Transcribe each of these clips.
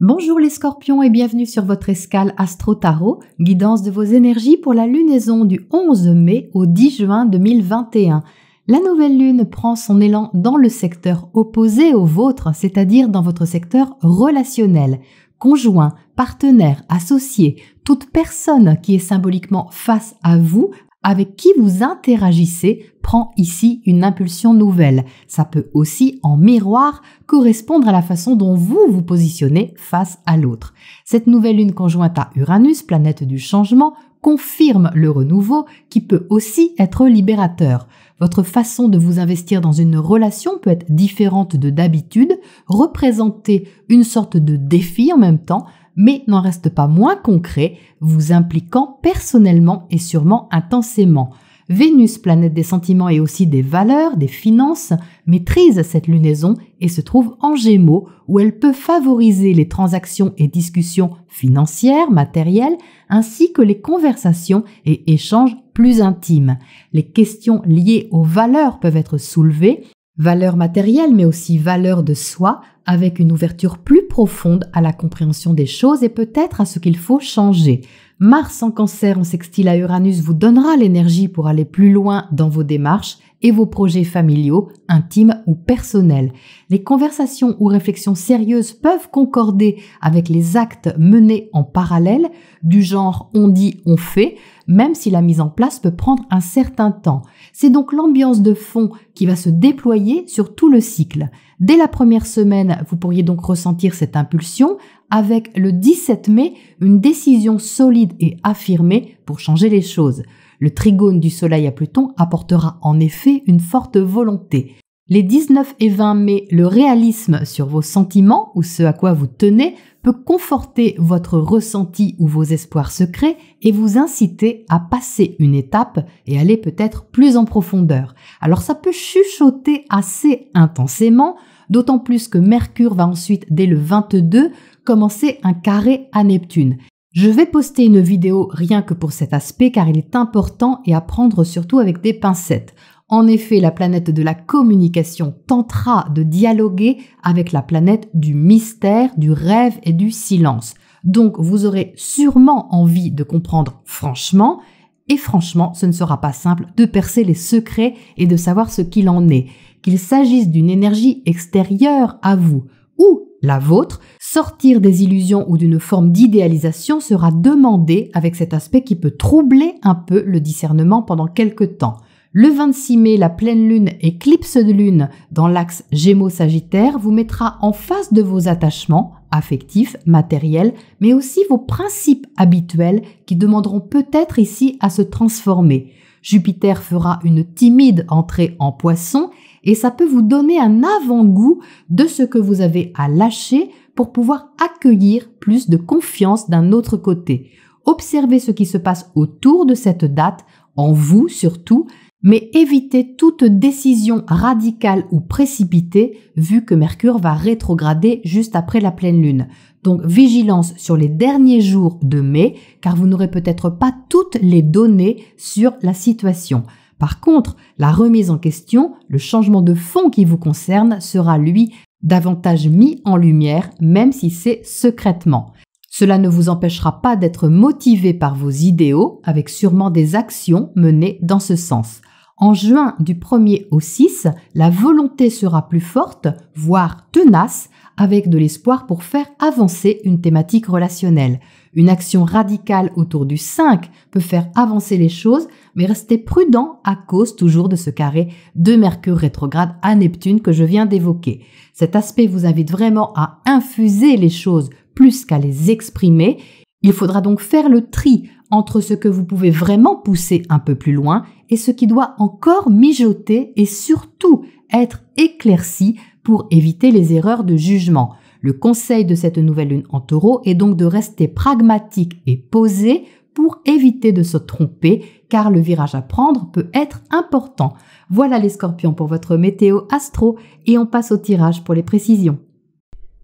Bonjour les scorpions et bienvenue sur votre escale Astro Tarot, guidance de vos énergies pour la lunaison du 11 mai au 10 juin 2021. La nouvelle lune prend son élan dans le secteur opposé au vôtre, c'est-à-dire dans votre secteur relationnel. Conjoint, partenaire, associé, toute personne qui est symboliquement face à vous, avec qui vous interagissez, prend ici une impulsion nouvelle. Ça peut aussi, en miroir, correspondre à la façon dont vous vous positionnez face à l'autre. Cette nouvelle lune conjointe à Uranus, planète du changement, confirme le renouveau qui peut aussi être libérateur. Votre façon de vous investir dans une relation peut être différente de d'habitude, représenter une sorte de défi en même temps, mais n'en reste pas moins concret, vous impliquant personnellement et sûrement intensément. Vénus, planète des sentiments et aussi des valeurs, des finances, maîtrise cette lunaison et se trouve en Gémeaux où elle peut favoriser les transactions et discussions financières, matérielles, ainsi que les conversations et échanges plus intimes. Les questions liées aux valeurs peuvent être soulevées, valeurs matérielles mais aussi valeurs de soi, avec une ouverture plus profonde à la compréhension des choses et peut-être à ce qu'il faut changer. Mars en Cancer en sextile à Uranus vous donnera l'énergie pour aller plus loin dans vos démarches et vos projets familiaux, intimes ou personnels. Les conversations ou réflexions sérieuses peuvent concorder avec les actes menés en parallèle, du genre on dit, on fait, même si la mise en place peut prendre un certain temps. C'est donc l'ambiance de fond qui va se déployer sur tout le cycle. Dès la première semaine, vous pourriez donc ressentir cette impulsion, avec le 17 mai, une décision solide et affirmée pour changer les choses. Le trigone du Soleil à Pluton apportera en effet une forte volonté. Les 19 et 20 mai, le réalisme sur vos sentiments ou ce à quoi vous tenez peut conforter votre ressenti ou vos espoirs secrets et vous inciter à passer une étape et aller peut-être plus en profondeur. Alors ça peut chuchoter assez intensément, d'autant plus que Mercure va ensuite, dès le 22, commencer un carré à Neptune. Je vais poster une vidéo rien que pour cet aspect car il est important et à prendre surtout avec des pincettes. En effet, la planète de la communication tentera de dialoguer avec la planète du mystère, du rêve et du silence. Donc, vous aurez sûrement envie de comprendre franchement, et franchement, ce ne sera pas simple de percer les secrets et de savoir ce qu'il en est. Qu'il s'agisse d'une énergie extérieure à vous ou la vôtre, sortir des illusions ou d'une forme d'idéalisation sera demandé avec cet aspect qui peut troubler un peu le discernement pendant quelques temps. Le 26 mai, la pleine lune, éclipse de lune dans l'axe Gémeaux-Sagittaire vous mettra en face de vos attachements affectifs, matériels, mais aussi vos principes habituels qui demanderont peut-être ici à se transformer. Jupiter fera une timide entrée en Poisson et ça peut vous donner un avant-goût de ce que vous avez à lâcher pour pouvoir accueillir plus de confiance d'un autre côté. Observez ce qui se passe autour de cette date, en vous surtout, mais évitez toute décision radicale ou précipitée vu que Mercure va rétrograder juste après la pleine lune. Donc vigilance sur les derniers jours de mai car vous n'aurez peut-être pas toutes les données sur la situation. Par contre, la remise en question, le changement de fond qui vous concerne sera lui davantage mis en lumière même si c'est secrètement. Cela ne vous empêchera pas d'être motivé par vos idéaux avec sûrement des actions menées dans ce sens. En juin, du 1er au 6, la volonté sera plus forte, voire tenace, avec de l'espoir pour faire avancer une thématique relationnelle. Une action radicale autour du 5 peut faire avancer les choses, mais restez prudent à cause toujours de ce carré de Mercure rétrograde à Neptune que je viens d'évoquer. Cet aspect vous invite vraiment à infuser les choses plus qu'à les exprimer. Il faudra donc faire le tri entre ce que vous pouvez vraiment pousser un peu plus loin et ce qui doit encore mijoter et surtout être éclairci pour éviter les erreurs de jugement. Le conseil de cette nouvelle lune en Taureau est donc de rester pragmatique et posé pour éviter de se tromper car le virage à prendre peut être important. Voilà les scorpions pour votre météo astro et on passe au tirage pour les précisions.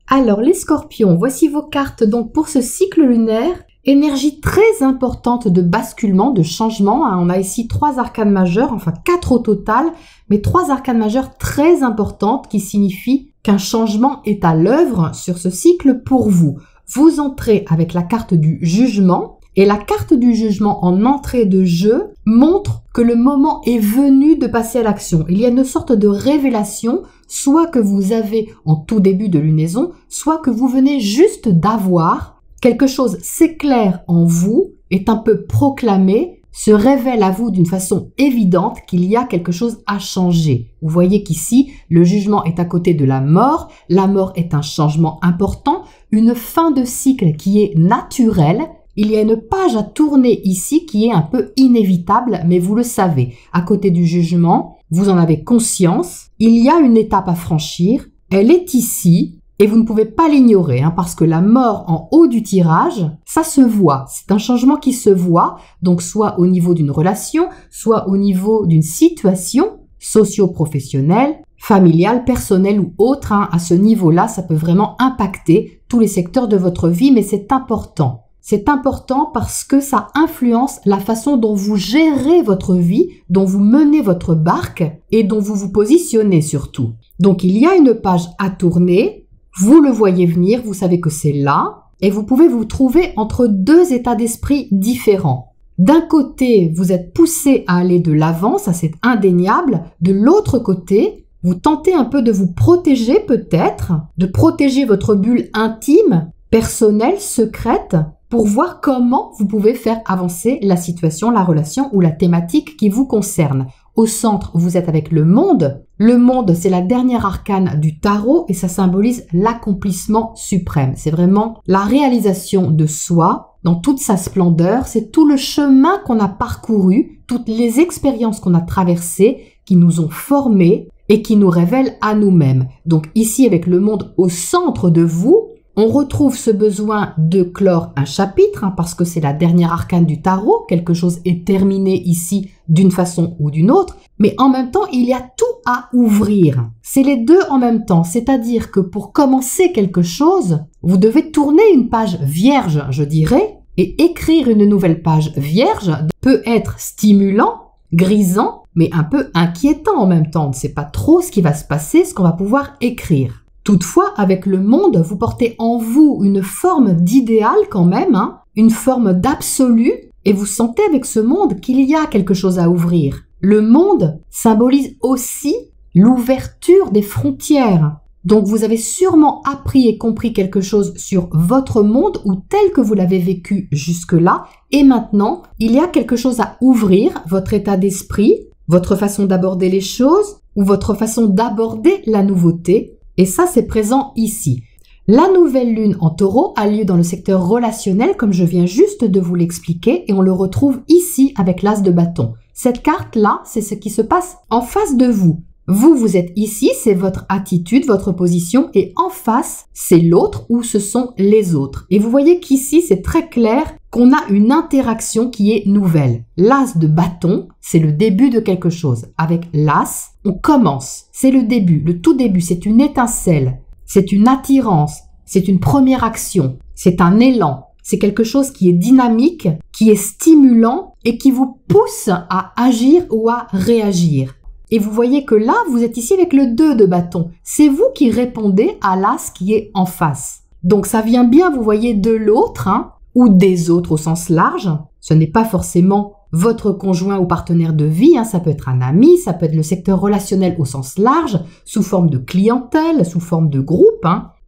Alors les scorpions, voici vos cartes donc pour ce cycle lunaire. Énergie très importante de basculement, de changement. On a ici 3 arcanes majeures, enfin 4 au total, mais 3 arcanes majeures très importantes qui signifient qu'un changement est à l'œuvre sur ce cycle pour vous. vous entrez avec la carte du jugement et la carte du jugement en entrée de jeu montre que le moment est venu de passer à l'action. Il y a une sorte de révélation, soit que vous avez en tout début de lunaison, soit que vous venez juste d'avoir quelque chose s'éclaire en vous, est un peu proclamé, se révèle à vous d'une façon évidente qu'il y a quelque chose à changer. Vous voyez qu'ici, le jugement est à côté de la mort. La mort est un changement important, une fin de cycle qui est naturelle. Il y a une page à tourner ici qui est un peu inévitable, mais vous le savez. À côté du jugement, vous en avez conscience. Il y a une étape à franchir. Elle est ici. Et vous ne pouvez pas l'ignorer, parce que la mort en haut du tirage, ça se voit. C'est un changement qui se voit, donc soit au niveau d'une relation, soit au niveau d'une situation socio-professionnelle, familiale, personnelle ou autre. À ce niveau-là, ça peut vraiment impacter tous les secteurs de votre vie, mais c'est important. C'est important parce que ça influence la façon dont vous gérez votre vie, dont vous menez votre barque et dont vous vous positionnez surtout. Donc il y a une page à tourner. Vous le voyez venir, vous savez que c'est là, et vous pouvez vous trouver entre deux états d'esprit différents. D'un côté, vous êtes poussé à aller de l'avant, ça c'est indéniable. De l'autre côté, vous tentez un peu de vous protéger peut-être, de protéger votre bulle intime, personnelle, secrète, pour voir comment vous pouvez faire avancer la situation, la relation ou la thématique qui vous concerne. Au centre, vous êtes avec le monde. Le monde, c'est la dernière arcane du tarot et ça symbolise l'accomplissement suprême. C'est vraiment la réalisation de soi dans toute sa splendeur. C'est tout le chemin qu'on a parcouru, toutes les expériences qu'on a traversées qui nous ont formés et qui nous révèlent à nous-mêmes. Donc ici, avec le monde au centre de vous, on retrouve ce besoin de clore un chapitre, parce que c'est la dernière arcane du tarot, quelque chose est terminé ici d'une façon ou d'une autre, mais en même temps, il y a tout à ouvrir. C'est les deux en même temps, c'est-à-dire que pour commencer quelque chose, vous devez tourner une page vierge, je dirais, et écrire une nouvelle page vierge peut être stimulant, grisant, mais un peu inquiétant en même temps. On ne sait pas trop ce qui va se passer, ce qu'on va pouvoir écrire. Toutefois, avec le monde, vous portez en vous une forme d'idéal quand même, une forme d'absolu, et vous sentez avec ce monde qu'il y a quelque chose à ouvrir. Le monde symbolise aussi l'ouverture des frontières. Donc vous avez sûrement appris et compris quelque chose sur votre monde ou tel que vous l'avez vécu jusque-là, et maintenant, il y a quelque chose à ouvrir, votre état d'esprit, votre façon d'aborder les choses, ou votre façon d'aborder la nouveauté. Et ça, c'est présent ici. La nouvelle lune en taureau a lieu dans le secteur relationnel, comme je viens juste de vous l'expliquer, et on le retrouve ici avec l'as de bâton. Cette carte-là, c'est ce qui se passe en face de vous. Vous êtes ici, c'est votre attitude, votre position, et en face, c'est l'autre ou ce sont les autres. Et vous voyez qu'ici, c'est très clair qu'on a une interaction qui est nouvelle. L'as de bâton, c'est le début de quelque chose. Avec l'as, on commence. C'est le début, le tout début, c'est une étincelle, c'est une attirance, c'est une première action, c'est un élan. C'est quelque chose qui est dynamique, qui est stimulant et qui vous pousse à agir ou à réagir. Et vous voyez que là, vous êtes ici avec le 2 de bâton. C'est vous qui répondez à l'as qui est en face. Donc ça vient bien, vous voyez, de l'autre, ou des autres au sens large. Ce n'est pas forcément votre conjoint ou partenaire de vie, ça peut être un ami, ça peut être le secteur relationnel au sens large, sous forme de clientèle, sous forme de groupe.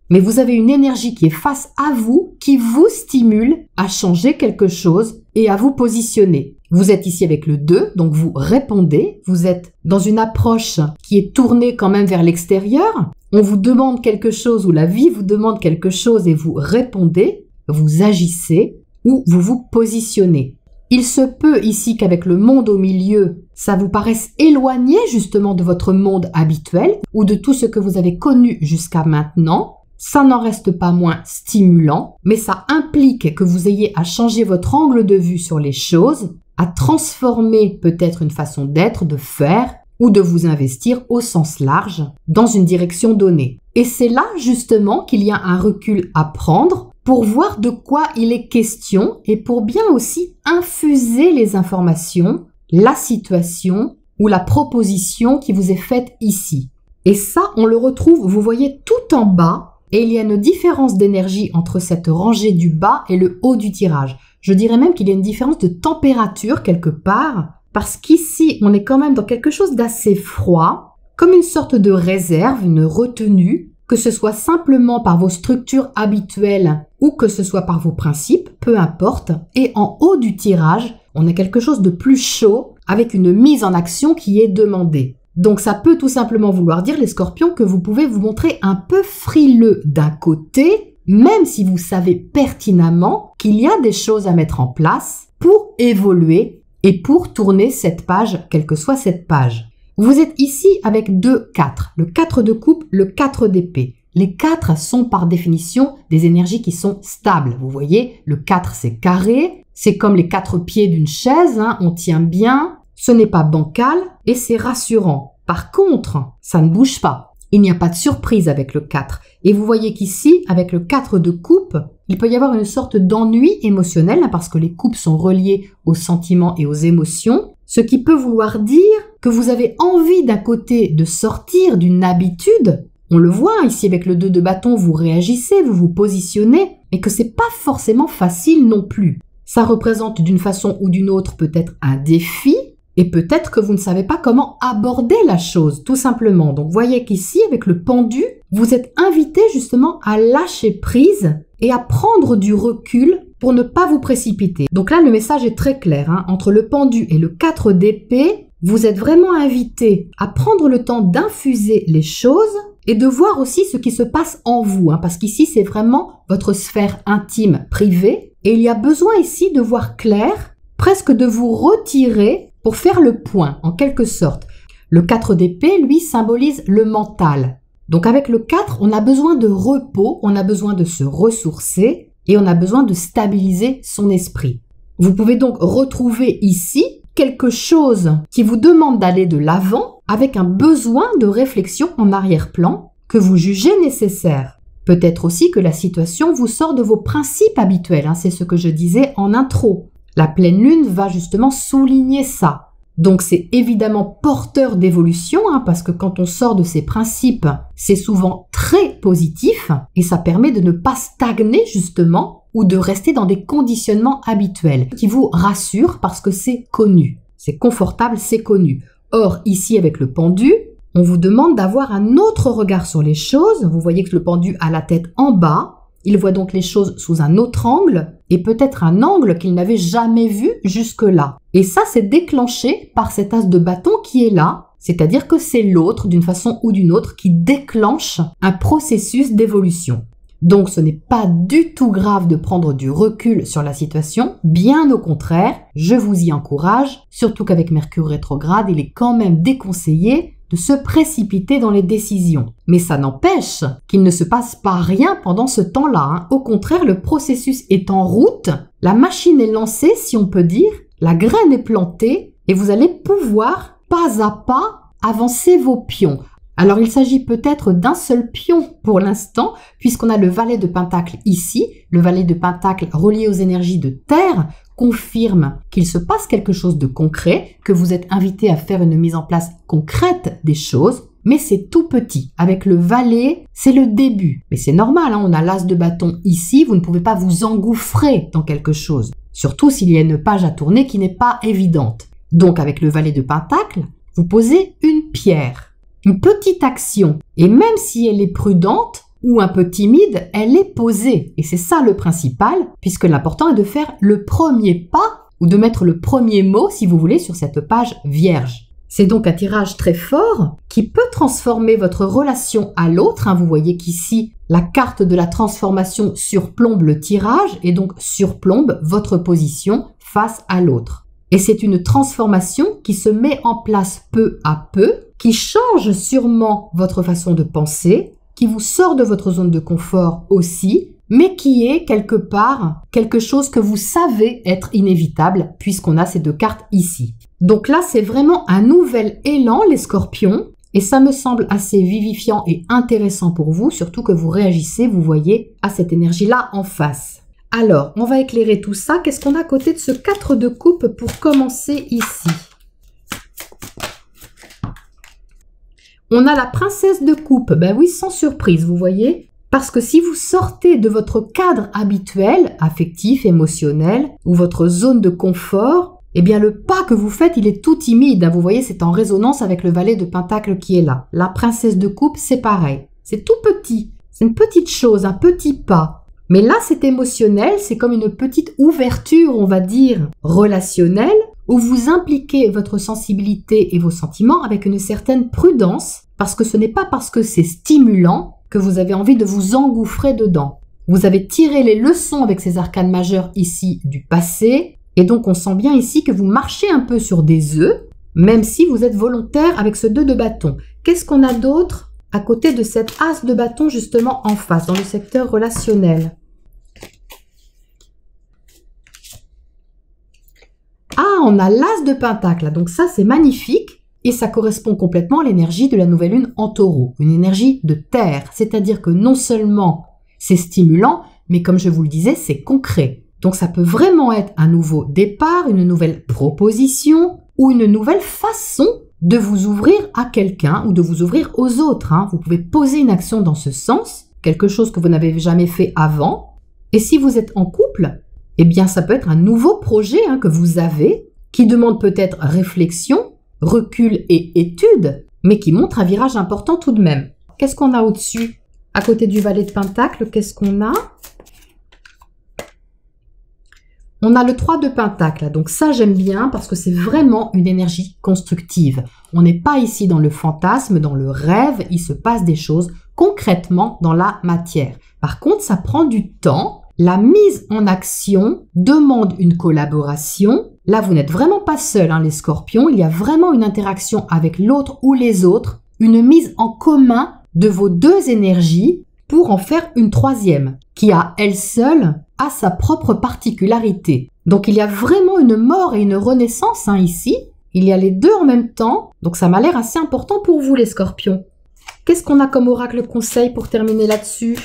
Mais vous avez une énergie qui est face à vous, qui vous stimule à changer quelque chose et à vous positionner. Vous êtes ici avec le 2, donc vous répondez, vous êtes dans une approche qui est tournée quand même vers l'extérieur. On vous demande quelque chose ou la vie vous demande quelque chose et vous répondez, vous agissez ou vous vous positionnez. Il se peut ici qu'avec le monde au milieu, ça vous paraisse éloigné justement de votre monde habituel ou de tout ce que vous avez connu jusqu'à maintenant. Ça n'en reste pas moins stimulant, mais ça implique que vous ayez à changer votre angle de vue sur les choses, à transformer peut-être une façon d'être, de faire ou de vous investir au sens large dans une direction donnée. Et c'est là justement qu'il y a un recul à prendre pour voir de quoi il est question et pour bien aussi infuser les informations, la situation ou la proposition qui vous est faite ici. Et ça, on le retrouve, vous voyez, tout en bas. et il y a une différence d'énergie entre cette rangée du bas et le haut du tirage. Je dirais même qu'il y a une différence de température quelque part, parce qu'ici, on est quand même dans quelque chose d'assez froid, comme une sorte de réserve, une retenue, que ce soit simplement par vos structures habituelles ou que ce soit par vos principes, peu importe. Et en haut du tirage, on a quelque chose de plus chaud avec une mise en action qui est demandée. Donc ça peut tout simplement vouloir dire, les scorpions, que vous pouvez vous montrer un peu frileux d'un côté, même si vous savez pertinemment qu'il y a des choses à mettre en place pour évoluer et pour tourner cette page, quelle que soit cette page. Vous êtes ici avec 2 4, le 4 de coupe, le 4 d'épée. Les 4 sont par définition des énergies qui sont stables. Vous voyez, le 4 c'est carré, c'est comme les 4 pieds d'une chaise, hein, on tient bien, ce n'est pas bancal et c'est rassurant. Par contre, ça ne bouge pas. Il n'y a pas de surprise avec le 4. Et vous voyez qu'ici, avec le 4 de coupe, il peut y avoir une sorte d'ennui émotionnel, hein, parce que les coupes sont reliées aux sentiments et aux émotions, ce qui peut vouloir dire que vous avez envie d'un côté de sortir d'une habitude. On le voit ici avec le 2 de bâton, vous réagissez, vous vous positionnez, et que c'est pas forcément facile non plus. Ça représente d'une façon ou d'une autre peut-être un défi, et peut-être que vous ne savez pas comment aborder la chose, tout simplement. Donc voyez qu'ici, avec le pendu, vous êtes invité justement à lâcher prise et à prendre du recul pour ne pas vous précipiter. Donc là, le message est très clair, hein. Entre le pendu et le 4 d'épée, vous êtes vraiment invité à prendre le temps d'infuser les choses et de voir aussi ce qui se passe en vous, hein, parce qu'ici, c'est vraiment votre sphère intime, privée, et il y a besoin ici de voir clair, presque de vous retirer pour faire le point, en quelque sorte. Le 4 d'épée, lui, symbolise le mental. Donc avec le 4, on a besoin de repos, on a besoin de se ressourcer et on a besoin de stabiliser son esprit. Vous pouvez donc retrouver ici quelque chose qui vous demande d'aller de l'avant avec un besoin de réflexion en arrière-plan que vous jugez nécessaire. Peut-être aussi que la situation vous sort de vos principes habituels, hein, c'est ce que je disais en intro. La pleine lune va justement souligner ça. Donc c'est évidemment porteur d'évolution, hein, parce que quand on sort de ses principes, c'est souvent très positif et ça permet de ne pas stagner justement ou de rester dans des conditionnements habituels qui vous rassurent parce que c'est connu. C'est confortable, c'est connu. Or ici avec le pendu, on vous demande d'avoir un autre regard sur les choses. Vous voyez que le pendu a la tête en bas. Il voit donc les choses sous un autre angle et peut-être un angle qu'il n'avait jamais vu jusque-là. Et ça, c'est déclenché par cet as de bâton qui est là, c'est-à-dire que c'est l'autre, d'une façon ou d'une autre, qui déclenche un processus d'évolution. Donc ce n'est pas du tout grave de prendre du recul sur la situation, bien au contraire, je vous y encourage, surtout qu'avec Mercure rétrograde, il est quand même déconseillé de se précipiter dans les décisions. Mais ça n'empêche qu'il ne se passe pas rien pendant ce temps-là, hein. Au contraire, le processus est en route, la machine est lancée, si on peut dire, la graine est plantée et vous allez pouvoir, pas à pas, avancer vos pions. Alors, il s'agit peut-être d'un seul pion pour l'instant, puisqu'on a le valet de Pentacle ici. Le valet de Pentacle relié aux énergies de terre confirme qu'il se passe quelque chose de concret, que vous êtes invité à faire une mise en place concrète des choses, mais c'est tout petit. Avec le valet, c'est le début. Mais c'est normal, hein, on a l'as de bâton ici, vous ne pouvez pas vous engouffrer dans quelque chose. Surtout s'il y a une page à tourner qui n'est pas évidente. Donc, avec le valet de Pentacle, vous posez une pierre. Une petite action, et même si elle est prudente ou un peu timide, elle est posée. Et c'est ça le principal, puisque l'important est de faire le premier pas, ou de mettre le premier mot, si vous voulez, sur cette page vierge. C'est donc un tirage très fort qui peut transformer votre relation à l'autre. Hein, vous voyez qu'ici, la carte de la transformation surplombe le tirage, et donc surplombe votre position face à l'autre. Et c'est une transformation qui se met en place peu à peu, qui change sûrement votre façon de penser, qui vous sort de votre zone de confort aussi, mais qui est quelque part quelque chose que vous savez être inévitable puisqu'on a ces deux cartes ici. Donc là, c'est vraiment un nouvel élan, les scorpions, et ça me semble assez vivifiant et intéressant pour vous, surtout que vous réagissez, vous voyez, à cette énergie-là en face. Alors, on va éclairer tout ça. Qu'est-ce qu'on a à côté de ce 4 de coupe pour commencer ici? On a la princesse de coupe. Ben oui, sans surprise, vous voyez. Parce que si vous sortez de votre cadre habituel, affectif, émotionnel, ou votre zone de confort, eh bien le pas que vous faites, il est tout timide. Vous voyez, c'est en résonance avec le valet de Pentacle qui est là. La princesse de coupe, c'est pareil. C'est tout petit. C'est une petite chose, un petit pas. Mais là, c'est émotionnel, c'est comme une petite ouverture, on va dire, relationnelle, où vous impliquez votre sensibilité et vos sentiments avec une certaine prudence, parce que ce n'est pas parce que c'est stimulant que vous avez envie de vous engouffrer dedans. Vous avez tiré les leçons avec ces arcanes majeures ici du passé, et donc on sent bien ici que vous marchez un peu sur des œufs, même si vous êtes volontaire avec ce 2 de bâton. Qu'est-ce qu'on a d'autre à côté de cet as de bâton justement en face, dans le secteur relationnel? Ah, on a l'as de pentacle, donc ça c'est magnifique. Et ça correspond complètement à l'énergie de la nouvelle lune en taureau, une énergie de terre. C'est-à-dire que non seulement c'est stimulant, mais comme je vous le disais, c'est concret. Donc ça peut vraiment être un nouveau départ, une nouvelle proposition ou une nouvelle façon de vous ouvrir à quelqu'un ou de vous ouvrir aux autres. Vous pouvez poser une action dans ce sens, quelque chose que vous n'avez jamais fait avant. Et si vous êtes en couple, eh bien ça peut être un nouveau projet que vous avez, qui demande peut-être réflexion, recul et étude, mais qui montre un virage important tout de même. Qu'est-ce qu'on a au-dessus? À côté du valet de Pentacle, qu'est-ce qu'on a? On a le 3 de Pentacle. Donc ça, j'aime bien parce que c'est vraiment une énergie constructive. On n'est pas ici dans le fantasme, dans le rêve. Il se passe des choses concrètement dans la matière. Par contre, ça prend du temps. La mise en action demande une collaboration. Là, vous n'êtes vraiment pas seul, les scorpions. Il y a vraiment une interaction avec l'autre ou les autres, une mise en commun de vos 2 énergies pour en faire une 3e, qui à elle seule a sa propre particularité. Donc, il y a vraiment une mort et une renaissance ici. Il y a les 2 en même temps. Donc, ça m'a l'air assez important pour vous, les scorpions. Qu'est-ce qu'on a comme oracle conseil pour terminer là-dessus?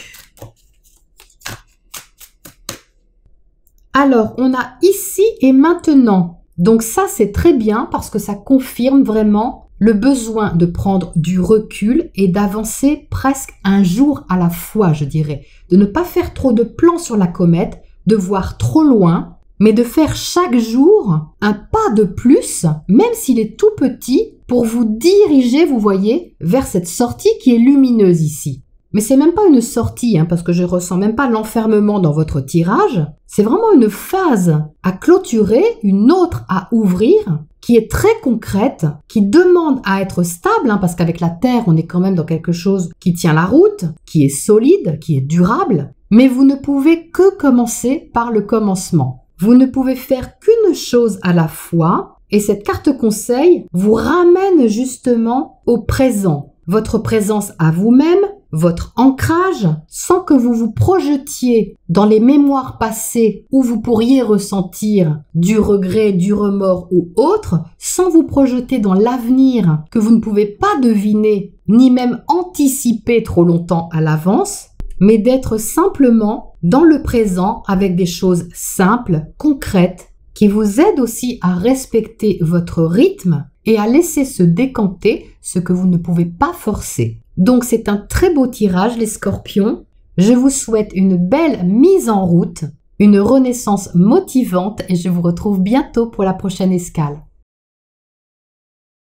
Alors, on a ici et maintenant. Donc ça, c'est très bien parce que ça confirme vraiment le besoin de prendre du recul et d'avancer presque un jour à la fois, je dirais. De ne pas faire trop de plans sur la comète, de voir trop loin, mais de faire chaque jour un pas de plus, même s'il est tout petit, pour vous diriger, vous voyez, vers cette sortie qui est lumineuse ici. Mais c'est même pas une sortie, parce que je ressens même pas l'enfermement dans votre tirage. C'est vraiment une phase à clôturer, une autre à ouvrir, qui est très concrète, qui demande à être stable, parce qu'avec la Terre, on est quand même dans quelque chose qui tient la route, qui est solide, qui est durable. Mais vous ne pouvez que commencer par le commencement. Vous ne pouvez faire qu'une chose à la fois, et cette carte conseil vous ramène justement au présent. Votre présence à vous-même, votre ancrage, sans que vous vous projetiez dans les mémoires passées où vous pourriez ressentir du regret, du remords ou autre, sans vous projeter dans l'avenir que vous ne pouvez pas deviner, ni même anticiper trop longtemps à l'avance, mais d'être simplement dans le présent avec des choses simples, concrètes, qui vous aident aussi à respecter votre rythme et à laisser se décanter ce que vous ne pouvez pas forcer. Donc c'est un très beau tirage les scorpions. Je vous souhaite une belle mise en route, une renaissance motivante et je vous retrouve bientôt pour la prochaine escale.